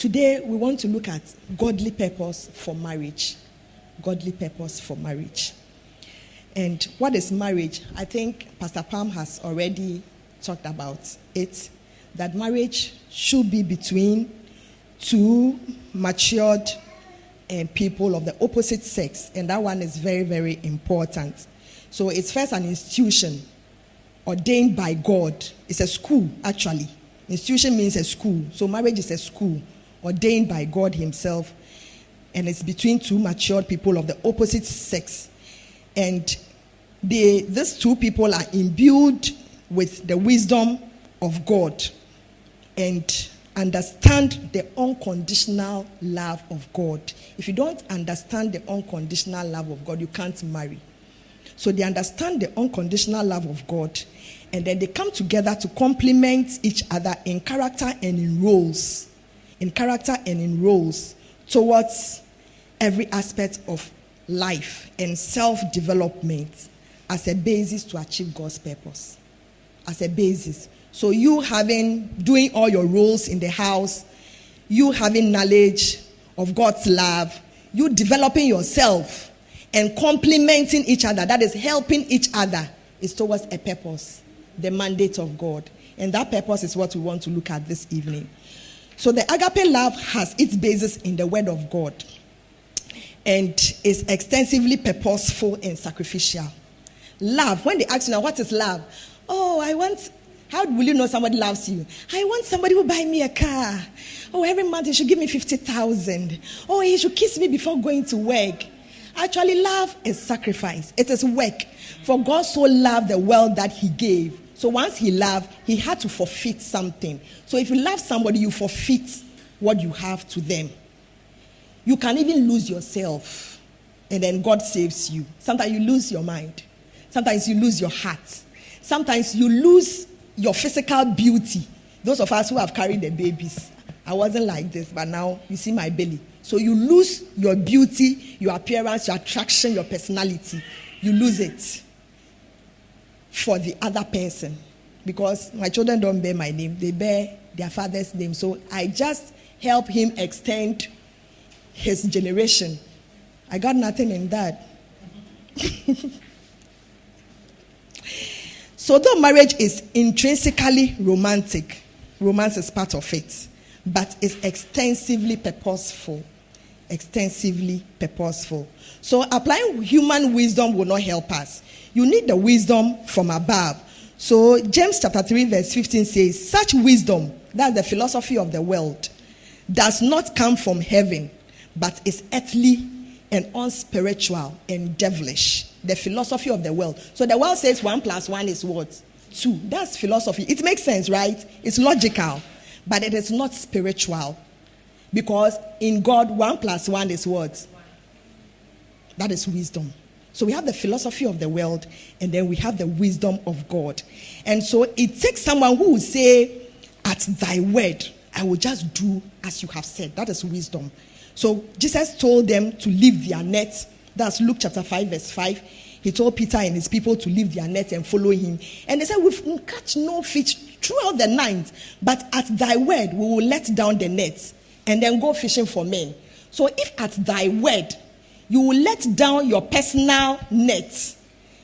Today, we want to look at godly purpose for marriage. Godly purpose for marriage. And what is marriage? I think Pastor Pam has already talked about it, that marriage should be between two matured people of the opposite sex. And that one is very, very important. So it's first an institution ordained by God. It's a school, actually. Institution means a school. So marriage is a school ordained by God himself. And it's between two matured people of the opposite sex. And these two people are imbued with the wisdom of God and understand the unconditional love of God. If you don't understand the unconditional love of God, you can't marry. So they understand the unconditional love of God, and then they come together to complement each other in character and in roles. In character and in roles towards every aspect of life and self-development as a basis to achieve God's purpose. As a basis. So you doing all your roles in the house, you having knowledge of God's love, you developing yourself and complementing each other, that is helping each other, is towards a purpose, the mandate of God. And that purpose is what we want to look at this evening. So the agape love has its basis in the word of God and is extensively purposeful and sacrificial. Love, when they ask you now, what is love? How will you know somebody loves you? I want somebody who buy me a car. Every month he should give me 50,000. He should kiss me before going to work. Actually, love is sacrifice. It is work. For God so loved the world that he gave. So once he loved, he had to forfeit something. So if you love somebody, you forfeit what you have to them. You can even lose yourself, and then God saves you. Sometimes you lose your mind. Sometimes you lose your heart. Sometimes you lose your physical beauty. Those of us who have carried the babies, I wasn't like this, but now you see my belly. So you lose your beauty, your appearance, your attraction, your personality. You lose it for the other person. Because my children don't bear my name, they bear their father's name. So I just help him extend his generation. I got nothing in that. So though marriage is intrinsically romantic, romance is part of it, but it's extensively purposeful. Extensively purposeful. So applying human wisdom will not help us. You need the wisdom from above. So James chapter 3 verse 15 says, such wisdom, that's the philosophy of the world, does not come from heaven, but is earthly and unspiritual and devilish. The philosophy of the world. So the world says 1 + 1 is what? 2. That's philosophy. It makes sense, right? It's logical. But it is not spiritual. Because in God, 1 + 1 is what? That is wisdom. So we have the philosophy of the world, and then we have the wisdom of God. And so it takes someone who will say, at thy word, I will just do as you have said. That is wisdom. So Jesus told them to leave their nets. That's Luke chapter 5 verse 5. He told Peter and his people to leave their nets and follow him. And they said, we will catch no fish throughout the night, but at thy word we will let down the nets and then go fishing for men. So if at thy word you will let down your personal net,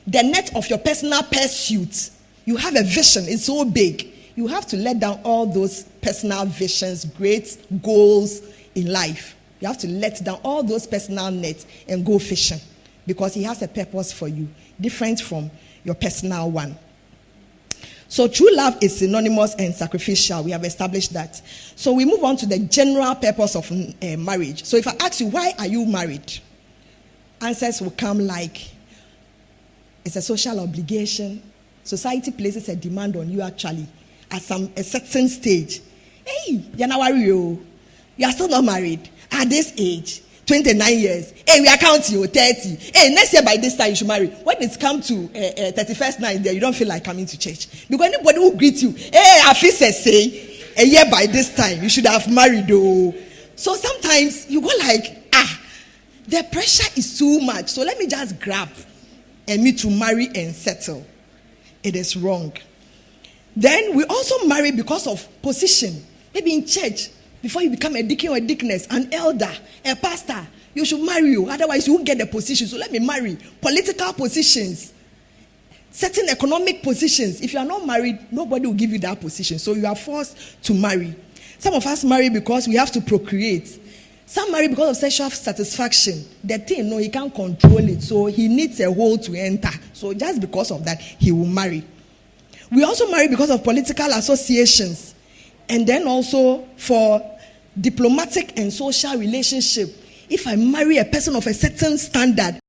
the net of your personal pursuit, you have a vision, it's so big. You have to let down all those personal visions, great goals in life. You have to let down all those personal nets and go fishing, because he has a purpose for you, different from your personal one. So true love is synonymous and sacrificial. We have established that. So we move on to the general purpose of marriage. So if I ask you, why are you married? Answers will come like, it's a social obligation. Society places a demand on you actually at a certain stage. Hey, you're not worried. You are still not married. At this age, 29 years. Hey, we are counting you, 30. Hey, next year by this time you should marry. When it's come to 31st night there, you don't feel like coming to church. Because anybody who greets you, hey, I feel say, a year by this time, you should have married though. So sometimes you go like, the pressure is too much. So let me just grab and me to marry and settle. It is wrong. Then we also marry because of position. Maybe in church, Before you become a deacon or a deaconess, an elder, a pastor, you should marry you. Otherwise, you won't get the position. So let me marry. Political positions, certain economic positions. If you are not married, nobody will give you that position. So you are forced to marry. Some of us marry because we have to procreate. Some marry because of sexual satisfaction. The thing, no, he can't control it. So he needs a hole to enter. So just because of that, he will marry. We also marry because of political associations. And then also for diplomatic and social relationship. If I marry a person of a certain standard,